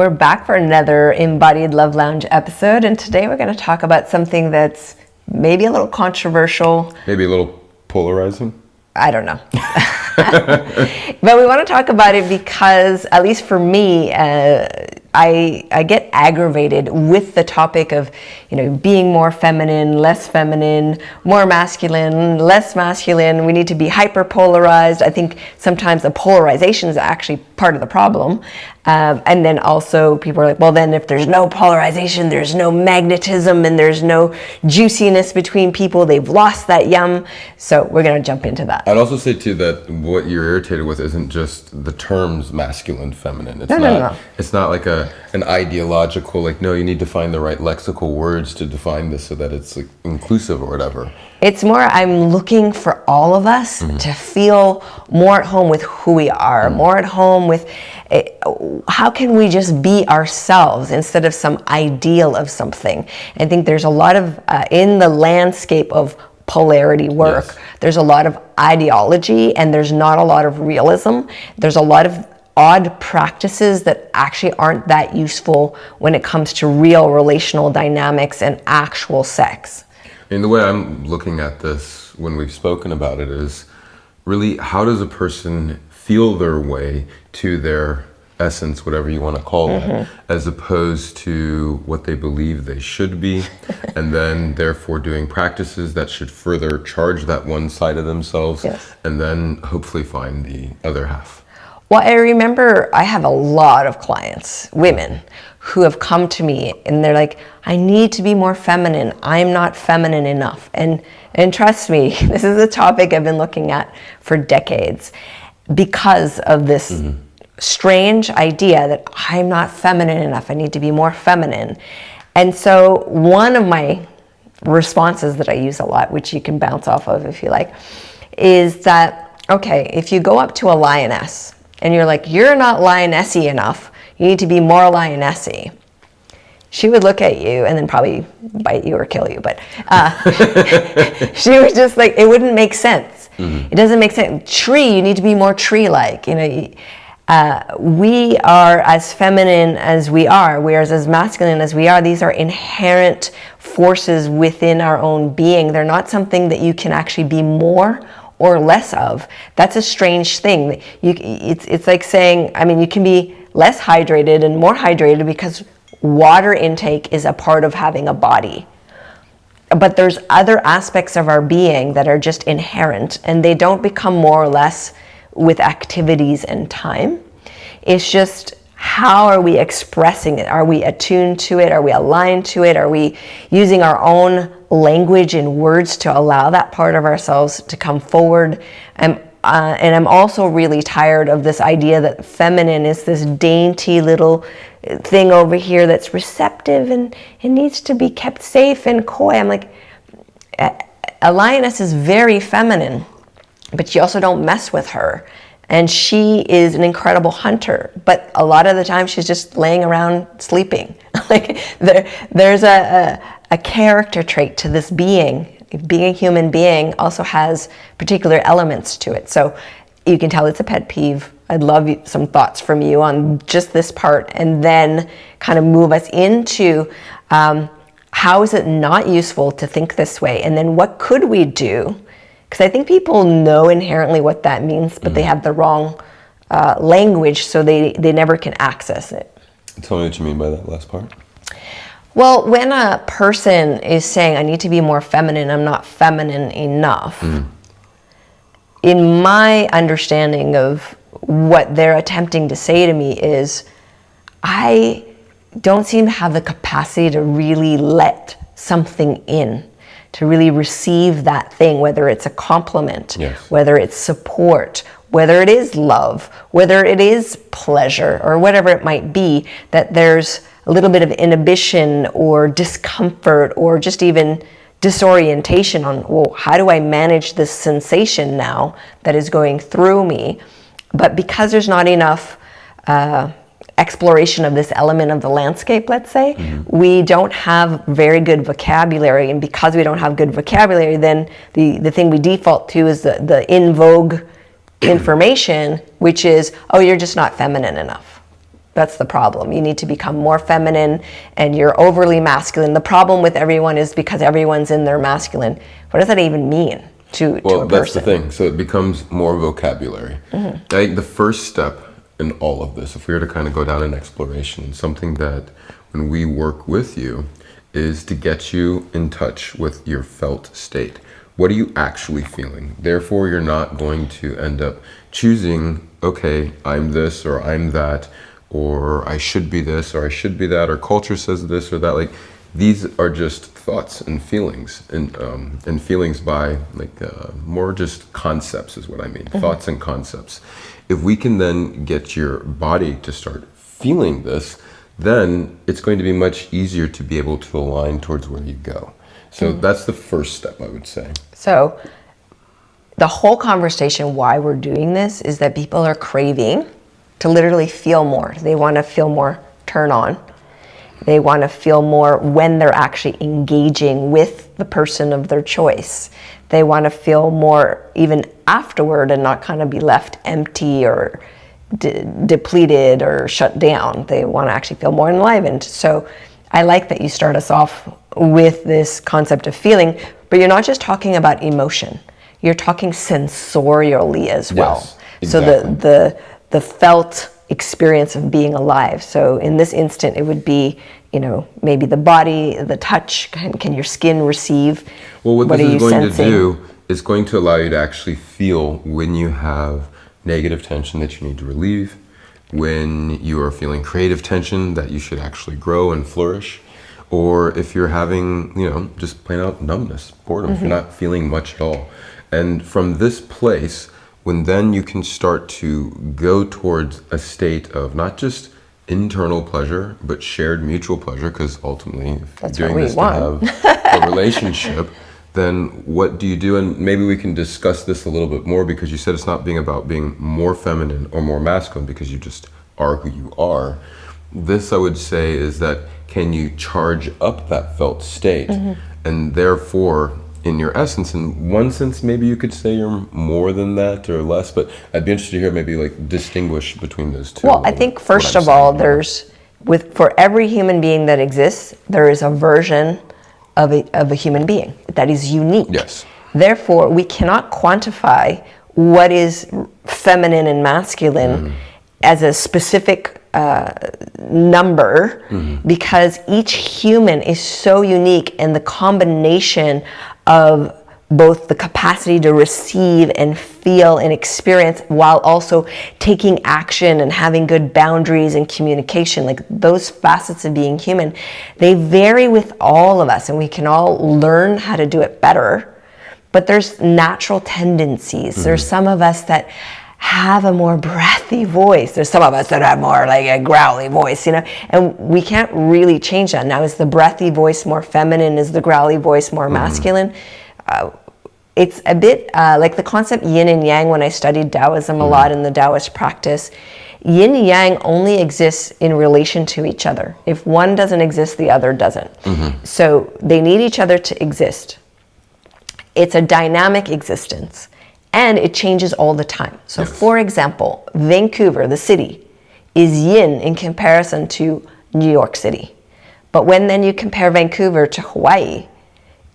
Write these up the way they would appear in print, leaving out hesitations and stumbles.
We're back for another Embodied Love Lounge episode, and today we're going to talk about something that's maybe a little controversial. Maybe a little polarizing? I don't know. But we want to talk about it because, at least for me, I get aggravated with the topic of, being more feminine, less feminine, more masculine, less masculine. We need to be hyper-polarized. I think sometimes the polarization is actually part of the problem. And then also people are like, well, then if there's no polarization, there's no magnetism and there's no juiciness between people. They've lost that yum. So we're going to jump into that. I'd also say, too, that what you're irritated with isn't just the terms masculine, feminine. It's No. It's not like an ideological, no, you need to find the right lexical words to define this so that it's inclusive or whatever. It's more, I'm looking for all of us to feel more at home with who we are, more at home with how can we just be ourselves instead of some ideal of something. I think there's a lot of, in the landscape of polarity work, yes, there's a lot of ideology and there's not a lot of realism. There's a lot of odd practices that actually aren't that useful when it comes to real relational dynamics and actual sex. And the way I'm looking at this when we've spoken about it is really, how does a person feel their way to their essence, whatever you want to call it, as opposed to what they believe they should be, and then therefore doing practices that should further charge that one side of themselves, yes, and then hopefully find the other half. Well, I remember I have a lot of clients, women, who have come to me and they're like, I need to be more feminine. I'm not feminine enough. And trust me, this is a topic I've been looking at for decades because of this strange idea that I'm not feminine enough. I need to be more feminine. And so one of my responses that I use a lot, which you can bounce off of if you like, is that, okay, if you go up to a lioness and you're like, you're not lionessy enough, you need to be more lionessy, she would look at you and then probably bite you or kill you. But she was just like, it wouldn't make sense. It doesn't make sense. Tree, you need to be more tree-like. We are as feminine as we are. We are as masculine as we are. These are inherent forces within our own being. They're not something that you can actually be more or less of. That's a strange thing. It's like saying, you can be less hydrated and more hydrated because water intake is a part of having a body. But there's other aspects of our being that are just inherent, and they don't become more or less with activities and time. It's just, how are we expressing it? Are we attuned to it? Are we aligned to it? Are we using our own language and words to allow that part of ourselves to come forward? And I'm also really tired of this idea that feminine is this dainty little thing over here that's receptive and it needs to be kept safe and coy. I'm like, a lioness is very feminine, but you also don't mess with her. And she is an incredible hunter, but a lot of the time she's just laying around sleeping. There's a character trait to this being. Being a human being also has particular elements to it. So you can tell it's a pet peeve. I'd love some thoughts from you on just this part, and then kind of move us into how is it not useful to think this way? And then what could we do? Because I think people know inherently what that means, but they have the wrong language, so they never can access it. Tell me what you mean by that last part. Well, when a person is saying, I need to be more feminine, I'm not feminine enough, in my understanding of what they're attempting to say to me is, I don't seem to have the capacity to really let something in, to really receive that thing, whether it's a compliment, yes, whether it's support, whether it is love, whether it is pleasure, or whatever it might be, that there's a little bit of inhibition or discomfort or just even disorientation on, well, how do I manage this sensation now that is going through me? But because there's not enough exploration of this element of the landscape, let's say, we don't have very good vocabulary. And because we don't have good vocabulary, then the thing we default to is the in vogue information, which is, oh, you're just not feminine enough. That's the problem. You need to become more feminine, and you're overly masculine. The problem with everyone is because everyone's in their masculine. What does that even mean to a person? Well, that's the thing. So it becomes more vocabulary. I think the first step in all of this, if we were to kind of go down an exploration, something that when we work with you is to get you in touch with your felt state. What are you actually feeling? Therefore, you're not going to end up choosing, okay, I'm this or I'm that, or I should be this or I should be that, or culture says this or that. Like, these are just thoughts and feelings, and feelings by more just concepts is what I mean. Thoughts and concepts. If we can then get your body to start feeling this, then it's going to be much easier to be able to align towards where you go. So that's the first step, I would say. So the whole conversation why we're doing this is that people are craving to literally feel more. They want to feel more turn on. They want to feel more when they're actually engaging with the person of their choice. They want to feel more even afterward and not kind of be left empty or depleted or shut down. They want to actually feel more enlivened. So I like that you start us off with this concept of feeling, but you're not just talking about emotion. You're talking sensorially as well. Yes, exactly. So the felt experience of being alive. So in this instant, it would be, maybe the body, the touch. Can your skin receive? Well, what this are is you going sensing? to do is going to allow you to actually feel when you have negative tension that you need to relieve, when you are feeling creative tension that you should actually grow and flourish, or if you're having, just plain out numbness, boredom, if you're not feeling much at all. And from this place, when then you can start to go towards a state of not just internal pleasure, but shared mutual pleasure, because ultimately, if you're doing this to have a relationship, then what do you do? And maybe we can discuss this a little bit more, because you said it's not being about being more feminine or more masculine, because you just are who you are. This, I would say, is that can you charge up that felt state? And therefore, in your essence, in one sense, maybe you could say you're more than that or less, but I'd be interested to hear maybe distinguish between those two. Well, I think first of all, for every human being that exists, there is a version of a human being that is unique. Yes. Therefore, we cannot quantify what is feminine and masculine as a specific number, because each human is so unique, and the combination of both the capacity to receive and feel and experience while also taking action and having good boundaries and communication, like those facets of being human, they vary with all of us, and we can all learn how to do it better. But there's natural tendencies. There's some of us that have a more breathy voice. There's some of us that have more like a growly voice, and we can't really change that. Now, is the breathy voice more feminine? Is the growly voice more masculine? It's a bit like the concept yin and yang. When I studied Taoism a lot in the Taoist practice, yin and yang only exists in relation to each other. If one doesn't exist, the other doesn't. So they need each other to exist. It's a dynamic existence, and it changes all the time. So for example, Vancouver, the city, is yin in comparison to New York City. But when then you compare Vancouver to Hawaii,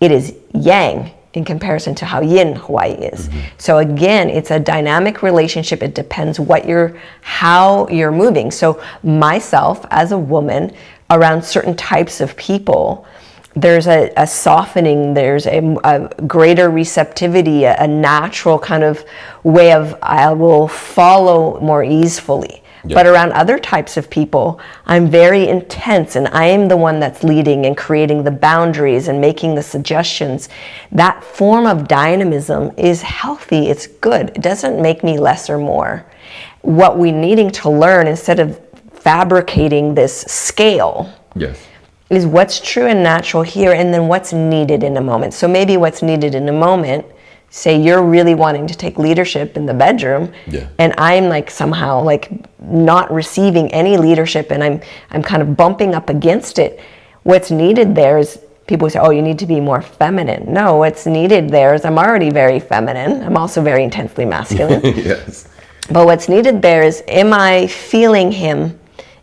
it is yang in comparison to how yin Hawaii is. So again, it's a dynamic relationship. It depends how you're moving. So myself as a woman, around certain types of people, there's a softening, there's a greater receptivity, a natural kind of way of I will follow more easily. But around other types of people, I'm very intense, and I am the one that's leading and creating the boundaries and making the suggestions. That form of dynamism is healthy, it's good. It doesn't make me less or more. What we're needing to learn, instead of fabricating this scale, is what's true and natural here, and then what's needed in a moment. So maybe what's needed in a moment, say you're really wanting to take leadership in the bedroom, and I'm like somehow like not receiving any leadership, and I'm kind of bumping up against it. What's needed there is, people say, oh, you need to be more feminine. No, what's needed there is, I'm already very feminine. I'm also very intensely masculine. But what's needed there is, am I feeling him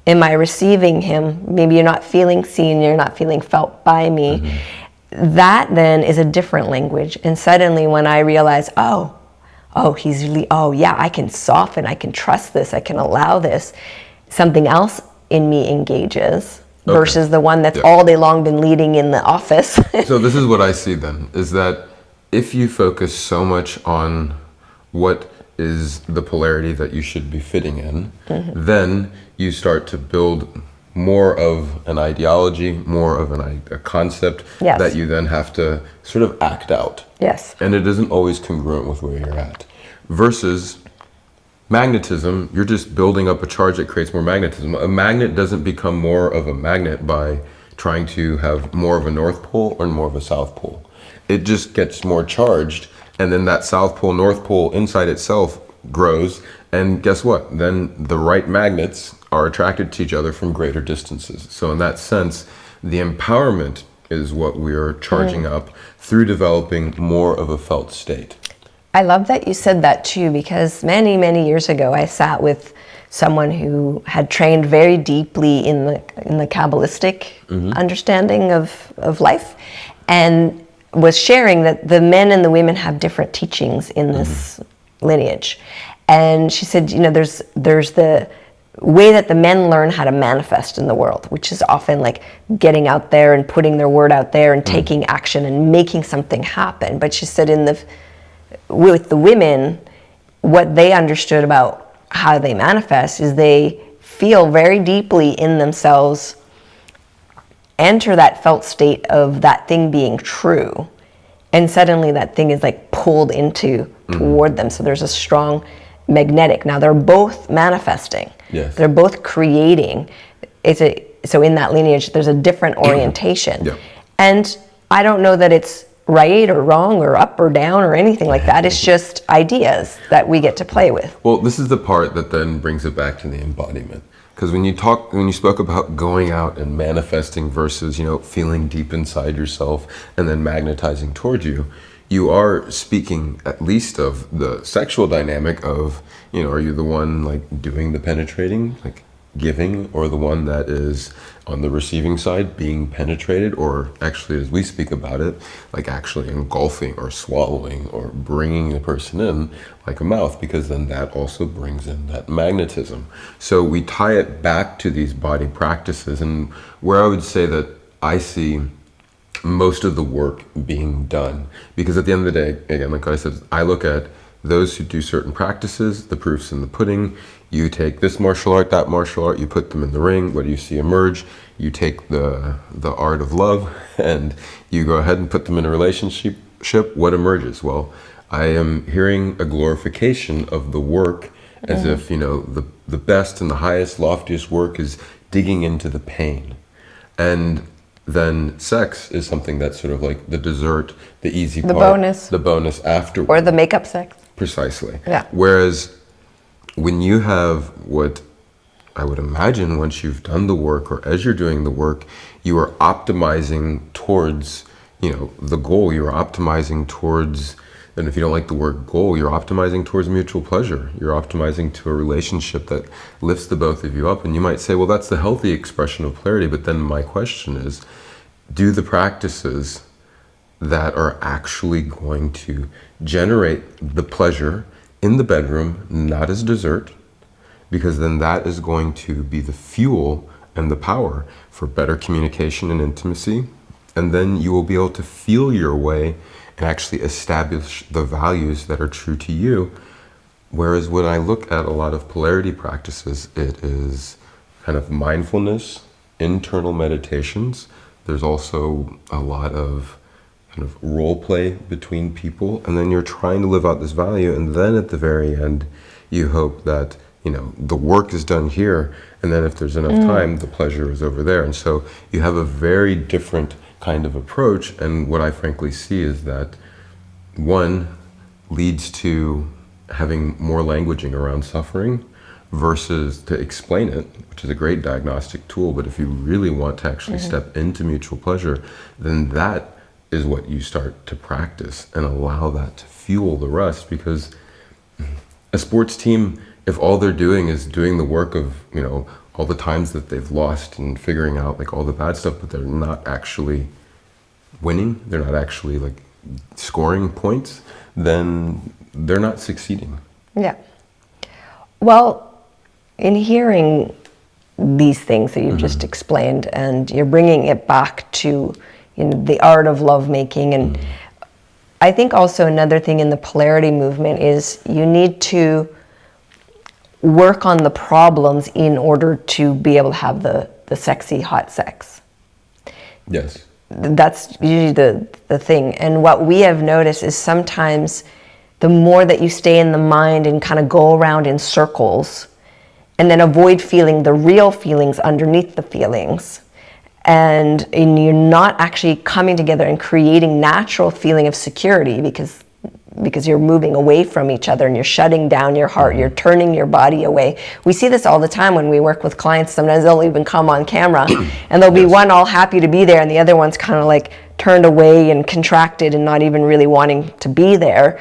Am I receiving him? Maybe you're not feeling seen, you're not feeling felt by me. That then is a different language. And suddenly when I realize, oh, he's really, yeah, I can soften, I can trust this, I can allow this, something else in me engages versus the one that's all day long been leading in the office. So this is what I see then, is that if you focus so much on what is the polarity that you should be fitting in, then you start to build more of an ideology, more of a concept that you then have to sort of act out. Yes. And it isn't always congruent with where you're at. Versus magnetism, you're just building up a charge that creates more magnetism. A magnet doesn't become more of a magnet by trying to have more of a north pole or more of a south pole. It just gets more charged, and then that south pole, north pole inside itself grows, and guess what? Then the right magnets are attracted to each other from greater distances. So in that sense, the empowerment is what we're charging up through developing more of a felt state. I love that you said that too, because many, many years ago, I sat with someone who had trained very deeply in the Kabbalistic understanding of life, and was sharing that the men and the women have different teachings in this lineage. And she said, there's the way that the men learn how to manifest in the world, which is often like getting out there and putting their word out there and taking action and making something happen. But she said with the women, what they understood about how they manifest is they feel very deeply in themselves, enter that felt state of that thing being true, and suddenly that thing is like pulled toward them. So there's a strong magnetic. Now they're both manifesting. Yes. They're both creating. So in that lineage, there's a different orientation. And I don't know that it's right or wrong or up or down or anything like that. It's just ideas that we get to play with. Well, this is the part that then brings it back to the embodiment. Because when you spoke about going out and manifesting versus, feeling deep inside yourself and then magnetizing towards you, you are speaking at least of the sexual dynamic of, are you the one like doing the penetrating, like giving, or the one that is on the receiving side being penetrated, or actually, as we speak about it, like actually engulfing or swallowing or bringing the person in like a mouth, because then that also brings in that magnetism. So we tie it back to these body practices, and where I would say that I see most of the work being done, because at the end of the day, again, like I said, I look at those who do certain practices, the proof's in the pudding. You take this martial art, that martial art, you put them in the ring. What do you see emerge? You take the art of love and you go ahead and put them in a relationship. What emerges? Well, I am hearing a glorification of the work as if, the best and the highest, loftiest work is digging into the pain. And then sex is something that's sort of like the dessert, the easy part. The bonus afterwards. Or the makeup sex. Precisely. Yeah. Whereas when you have what I would imagine once you've done the work, or as you're doing the work, you are optimizing towards, the goal. You're optimizing towards, and if you don't like the word goal, you're optimizing towards mutual pleasure. You're optimizing to a relationship that lifts the both of you up. And you might say, well, that's the healthy expression of polarity. But then my question is, do the practices that are actually going to generate the pleasure in the bedroom, not as dessert, because then that is going to be the fuel and the power for better communication and intimacy. And then you will be able to feel your way and actually establish the values that are true to you. Whereas when I look at a lot of polarity practices, it is kind of mindfulness, internal meditations. There's also a lot of kind of role play between people, and then you're trying to live out this value, and then at the very end you hope that the work is done here, and then if there's enough time, the pleasure is over there. And so you have a very different kind of approach, and what I frankly see is that one leads to having more languaging around suffering versus to explain it, which is a great diagnostic tool. But if you really want to actually step into mutual pleasure, then that is what you start to practice and allow that to fuel the rest. Because a sports team, if all they're doing is doing the work of, all the times that they've lost and figuring out like all the bad stuff, but they're not actually winning, they're not actually like scoring points, then they're not succeeding. Yeah. Well, in hearing these things that you've just explained, and you're bringing it back to, you know, the art of lovemaking, and I think also another thing in the polarity movement is you need to work on the problems in order to be able to have the sexy, hot sex. Yes. That's usually the thing. And what we have noticed is sometimes the more that you stay in the mind and kind of go around in circles and then avoid feeling the real feelings underneath the feelings, and you're not actually coming together and creating natural feeling of security because you're moving away from each other and you're shutting down your heart, you're turning your body away. We see this all the time when we work with clients. Sometimes they'll even come on camera and there'll be one all happy to be there and the other one's kind of like turned away and contracted and not even really wanting to be there.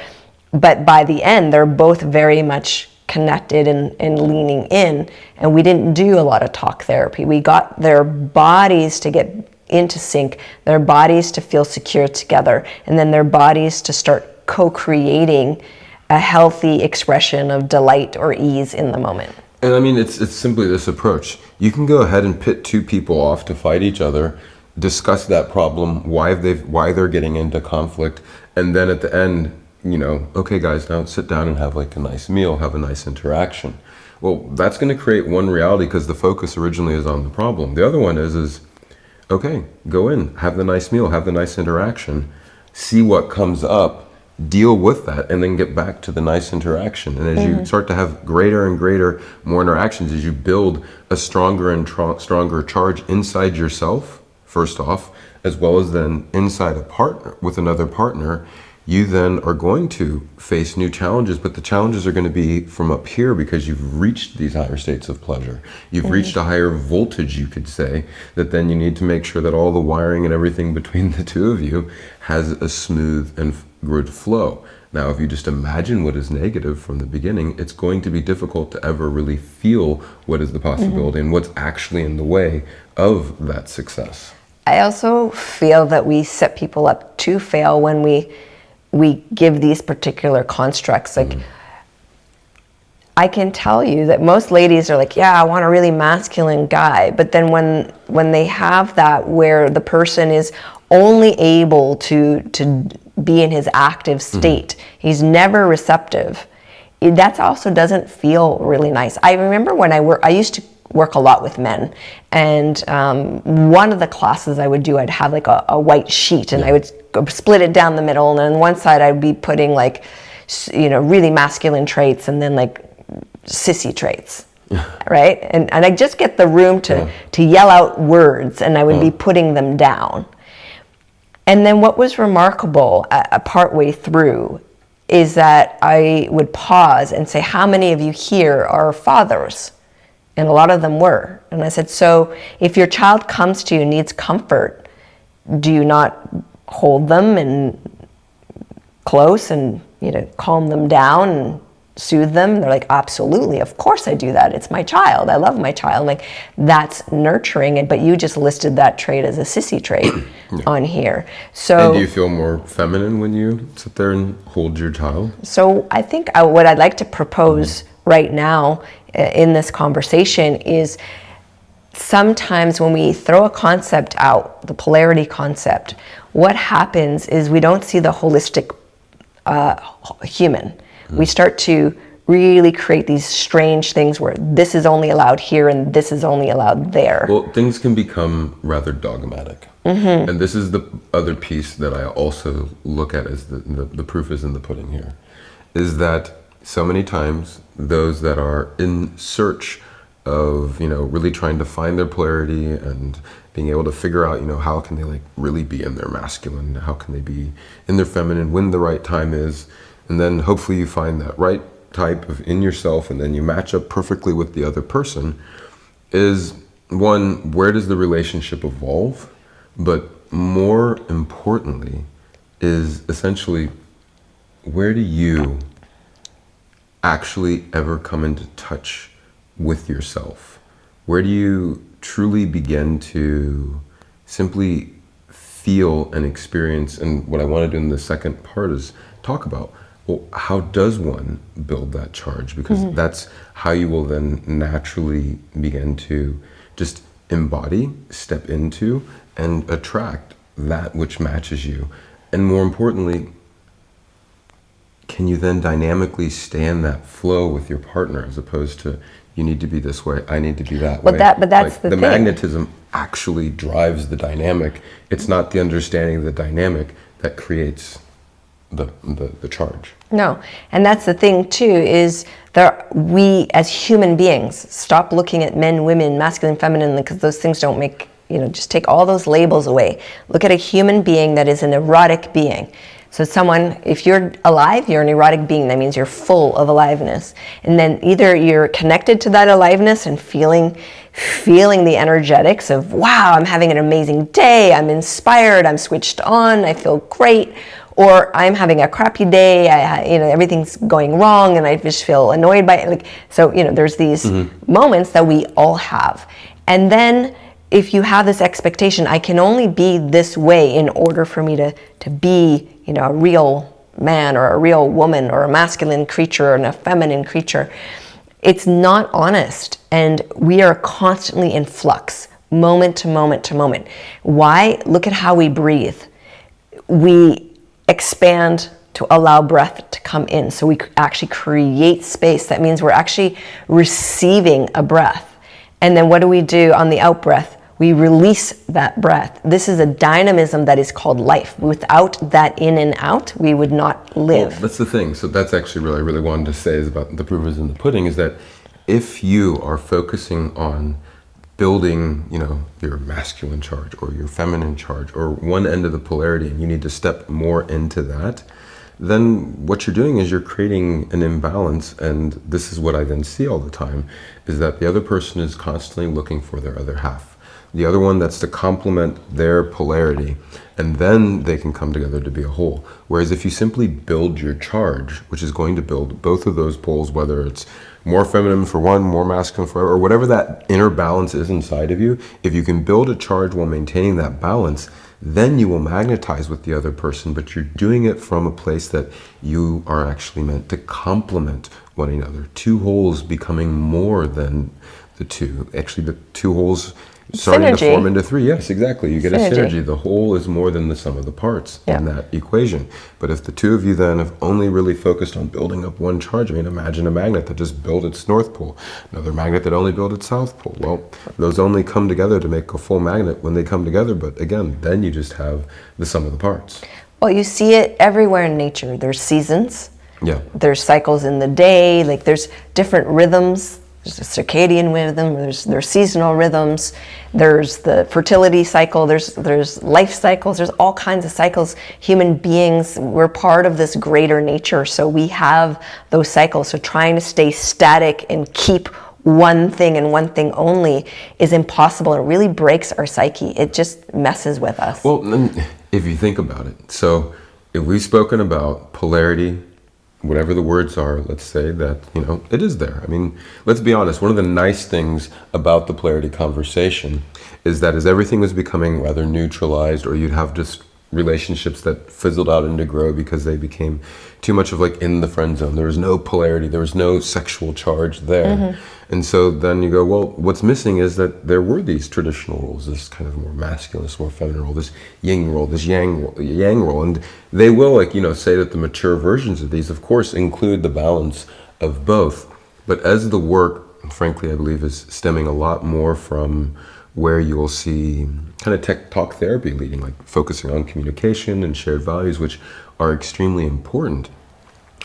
But by the end, they're both very much connected and leaning in. And we didn't do a lot of talk therapy. We got their bodies to get into sync, their bodies to feel secure together, and then their bodies to start co-creating a healthy expression of delight or ease in the moment. And I mean, it's simply this approach. You can go ahead and pit two people off to fight each other, discuss that problem, why they're getting into conflict, and then at the end, you know, okay guys, now sit down and have like a nice meal, have a nice interaction. Well, that's going to create one reality because the focus originally is on the problem. The other one is okay, go in, have the nice meal, have the nice interaction, see what comes up, deal with that, and then get back to the nice interaction. And as you start to have greater and greater more interactions, as you build a stronger and stronger charge inside yourself, first off, as well as then inside a partner with another partner, you then are going to face new challenges, but the challenges are going to be from up here because you've reached these higher states of pleasure. You've reached a higher voltage, you could say, that then you need to make sure that all the wiring and everything between the two of you has a smooth and good flow. Now, if you just imagine what is negative from the beginning, it's going to be difficult to ever really feel what is the possibility and what's actually in the way of that success. I also feel that we set people up to fail when we give these particular constructs. Like, I can tell you that most ladies are like, yeah, I want a really masculine guy. But then when they have that where the person is only able to be in his active state, he's never receptive, that also doesn't feel really nice. I remember when I used to work a lot with men, and one of the classes I would do, I'd have like a white sheet and I would split it down the middle, and on one side I'd be putting like, you know, really masculine traits and then like sissy traits, right? And I just get the room to yell out words, and I would be putting them down. And then what was remarkable partway through is that I would pause and say, how many of you here are fathers? And a lot of them were. And I said, so if your child comes to you and needs comfort, do you not hold them and close and, you know, calm them down and soothe them? They're like, absolutely, of course I do that. It's my child. I love my child. I'm like, that's nurturing. But you just listed that trait as a sissy trait on here. So, and do you feel more feminine when you sit there and hold your child? So I think what I'd like to propose right now in this conversation is, sometimes when we throw a concept out, the polarity concept, what happens is we don't see the holistic human. We start to really create these strange things where this is only allowed here and this is only allowed there. Well, things can become rather dogmatic. And this is the other piece that I also look at as the proof is in the pudding here, is that so many times those that are in search of, you know, really trying to find their polarity and being able to figure out, you know, how can they like really be in their masculine, how can they be in their feminine, when the right time is, and then hopefully you find that right type of in yourself and then you match up perfectly with the other person, is one, where does the relationship evolve? But more importantly is essentially, where do you actually ever come into touch with yourself? where do you truly begin to simply feel and experience? And what I want to do in the second part is talk about, well, how does one build that charge? Because that's how you will then naturally begin to just embody, step into, and attract that which matches you. And more importantly, can you then dynamically stay in that flow with your partner, as opposed to, you need to be this way, I need to be that way. But that's like, the magnetism actually drives the dynamic. It's not the understanding of the dynamic that creates the charge. No, and that's the thing too, is we as human beings stop looking at men, women, masculine, feminine, because those things don't make, just take all those labels away. Look at a human being that is an erotic being. So someone, if you're alive, you're an erotic being. That means you're full of aliveness. And then either you're connected to that aliveness and feeling the energetics of, wow, I'm having an amazing day, I'm inspired, I'm switched on, I feel great. Or I'm having a crappy day, everything's going wrong and I just feel annoyed by it. There's these moments that we all have. And then if you have this expectation, I can only be this way in order for me to be, a real man or a real woman or a masculine creature and a feminine creature, it's not honest. And we are constantly in flux, moment to moment to moment. Why? Look at how we breathe. We expand to allow breath to come in. So we actually create space. That means we're actually receiving a breath. And then what do we do on the out breath? We release that breath. This is a dynamism that is called life. Without that in and out, we would not live. Well, that's the thing. So that's actually what I really wanted to say is about the proof is in the pudding, is that if you are focusing on building, your masculine charge or your feminine charge or one end of the polarity, and you need to step more into that, then what you're doing is you're creating an imbalance. And this is what I then see all the time, is that the other person is constantly looking for their other half. The other one that's to complement their polarity, and then they can come together to be a whole. Whereas if you simply build your charge, which is going to build both of those poles, whether it's more feminine for one, more masculine for or whatever that inner balance is inside of you, if you can build a charge while maintaining that balance, then you will magnetize with the other person, but you're doing it from a place that you are actually meant to complement one another. Two wholes becoming more than the two. Actually, the two wholes starting to form into three. Yes, exactly. You get a synergy. The whole is more than the sum of the parts in that equation. But if the two of you then have only really focused on building up one charge, imagine a magnet that just built its north pole, another magnet that only built its south pole. Well, those only come together to make a full magnet when they come together. But again, then you just have the sum of the parts. Well, you see it everywhere in nature. There's seasons. Yeah. There's cycles in the day. There's different rhythms. There's a circadian rhythm, there's seasonal rhythms, there's the fertility cycle, there's life cycles, there's all kinds of cycles. Human beings, we're part of this greater nature, so we have those cycles. So trying to stay static and keep one thing and one thing only is impossible. It really breaks our psyche. It just messes with us. Well, if you think about it, so if we've spoken about polarity, whatever the words are, let's say that, it is there. Let's be honest. One of the nice things about the polarity conversation is that as everything was becoming rather neutralized, or you'd have just relationships that fizzled out into grow because they became too much of in the friend zone. There was no polarity. There was no sexual charge there. Mm-hmm. And so then you go, well, what's missing is that there were these traditional roles, this kind of more masculine, this more feminine role, this yin role, this yang role. And they will, say that the mature versions of these, of course, include the balance of both. But as the work, frankly, I believe is stemming a lot more from where you will see kind of talk therapy leading, focusing on communication and shared values, which are extremely important.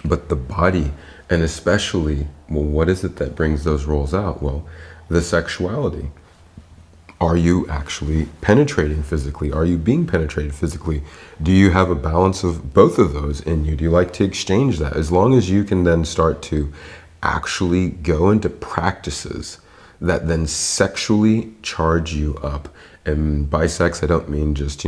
But the body, and especially, well, what is it that brings those roles out? Well, the sexuality. Are you actually penetrating physically? Are you being penetrated physically? Do you have a balance of both of those in you? Do you like to exchange that? As long as you can then start to actually go into practices that then sexually charge you up. And by sex, I don't mean just,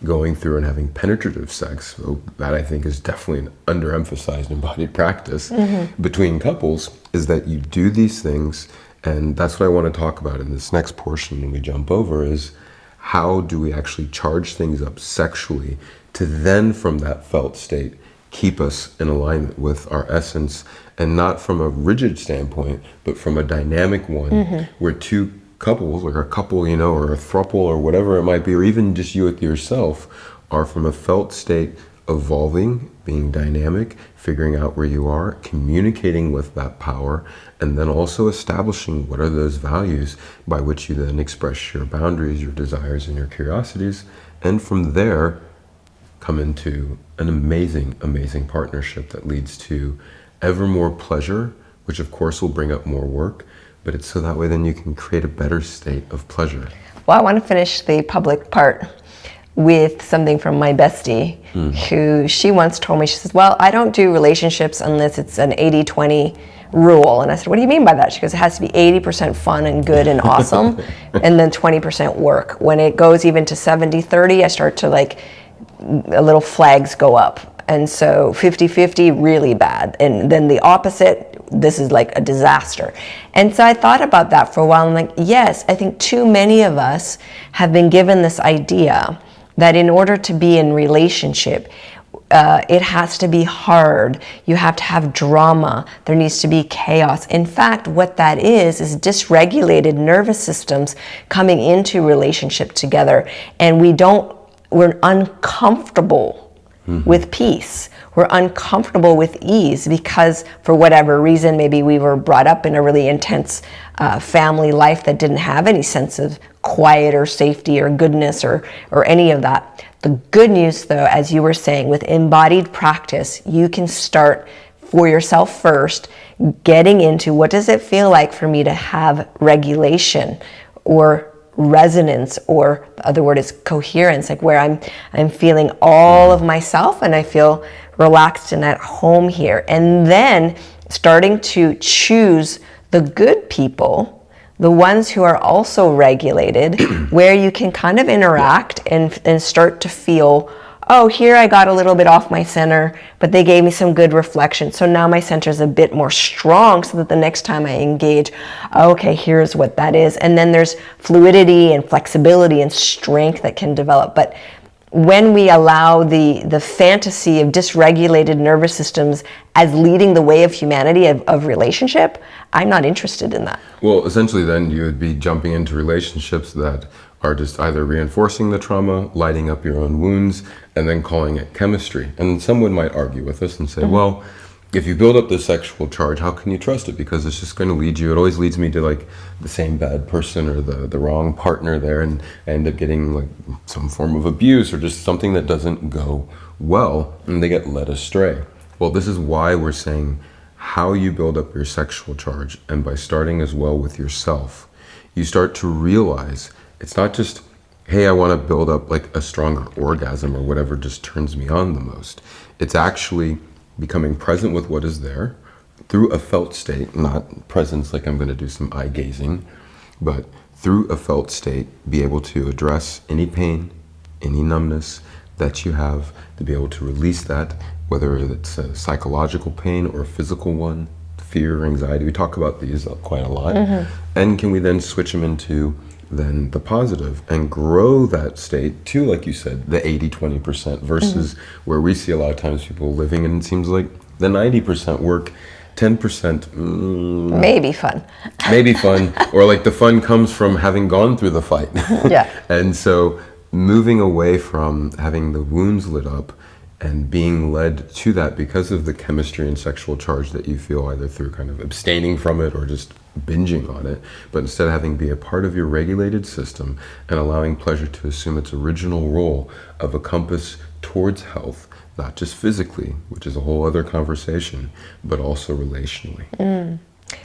going through and having penetrative sex. So that I think is definitely an underemphasized embodied practice between couples, is that you do these things And that's what I want to talk about in this next portion when we jump over is how do we actually charge things up sexually to then from that felt state keep us in alignment with our essence, and not from a rigid standpoint, but from a dynamic one where two couples, like a couple, you know, or a throuple or whatever it might be, or even just you with yourself, are from a felt state evolving, being dynamic, figuring out where you are, communicating with that power, and then also establishing what are those values by which you then express your boundaries, your desires, and your curiosities. And from there, come into an amazing, amazing partnership that leads to ever more pleasure, which of course will bring up more work, but it's so that way then you can create a better state of pleasure. Well, I want to finish the public part with something from my bestie, who she once told me, she says, well, I don't do relationships unless it's an 80-20 rule. And I said, what do you mean by that? She goes, it has to be 80% fun and good and awesome, and then 20% work. When it goes even to 70-30, I start to a little flags go up. And so 50-50, really bad. And then the opposite, this is like a disaster. And so I thought about that for a while. I'm like, yes, I think too many of us have been given this idea that in order to be in relationship, it has to be hard. You have to have drama. There needs to be chaos. In fact, what that is dysregulated nervous systems coming into relationship together. And we're uncomfortable with peace. We're uncomfortable with ease because for whatever reason, maybe we were brought up in a really intense family life that didn't have any sense of quiet or safety or goodness or any of that. The good news though, as you were saying, with embodied practice, you can start for yourself first, getting into what does it feel like for me to have regulation or resonance, or the other word is coherence, like where I'm feeling all of myself and I feel relaxed and at home here. And then starting to choose the good people, the ones who are also regulated, where you can kind of interact and start to feel, oh, here I got a little bit off my center, but they gave me some good reflection. So now my center is a bit more strong so that the next time I engage, okay, here's what that is. And then there's fluidity and flexibility and strength that can develop. But when we allow the fantasy of dysregulated nervous systems as leading the way of humanity, of relationship, I'm not interested in that. Well, essentially then you would be jumping into relationships that are just either reinforcing the trauma, lighting up your own wounds, and then calling it chemistry. And someone might argue with us and say, well, if you build up the sexual charge, how can you trust it? Because it's just going to lead you, it always leads me to like the same bad person or the wrong partner there, and I end up getting like some form of abuse or just something that doesn't go well, and they get led astray. Well, this is why we're saying how you build up your sexual charge, and by starting as well with yourself, you start to realize it's not just, hey, I want to build up like a stronger orgasm or whatever just turns me on the most. It's actually becoming present with what is there through a felt state, not presence like I'm going to do some eye gazing, but through a felt state, be able to address any pain, any numbness that you have, to be able to release that, whether it's a psychological pain or a physical one, fear, anxiety. We talk about these quite a lot. And can we then switch them into then the positive and grow that state to, like you said, the 80-20% versus where we see a lot of times people living, and it seems like the 90% work, 10% maybe fun. Maybe fun, or like the fun comes from having gone through the fight. Yeah. And so moving away from having the wounds lit up and being led to that because of the chemistry and sexual charge that you feel, either through kind of abstaining from it or just binging on it, but instead of having be a part of your regulated system and allowing pleasure to assume its original role of a compass towards health, not just physically, which is a whole other conversation, but also relationally.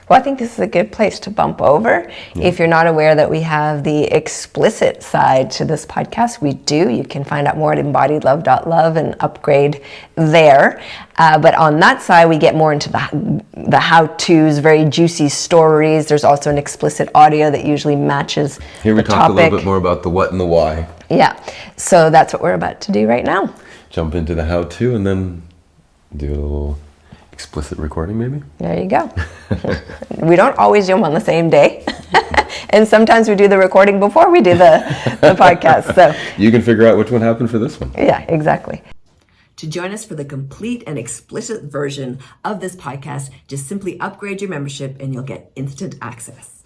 Well, I think this is a good place to bump over. If you're not aware that we have the explicit side to this podcast, we do. You can find out more at embodiedlove.love and upgrade there. But on that side, we get more into the how-tos, very juicy stories. There's also an explicit audio that usually matches Here we the talk topic. a little bit more about the what and the why. Yeah, so that's what we're about to do right now. Jump into the how-to and then do a little explicit recording, maybe? There you go. We don't always do them on the same day. And sometimes we do the recording before we do the podcast. So you can figure out which one happened for this one. Yeah, exactly. To join us for the complete and explicit version of this podcast, just simply upgrade your membership and you'll get instant access.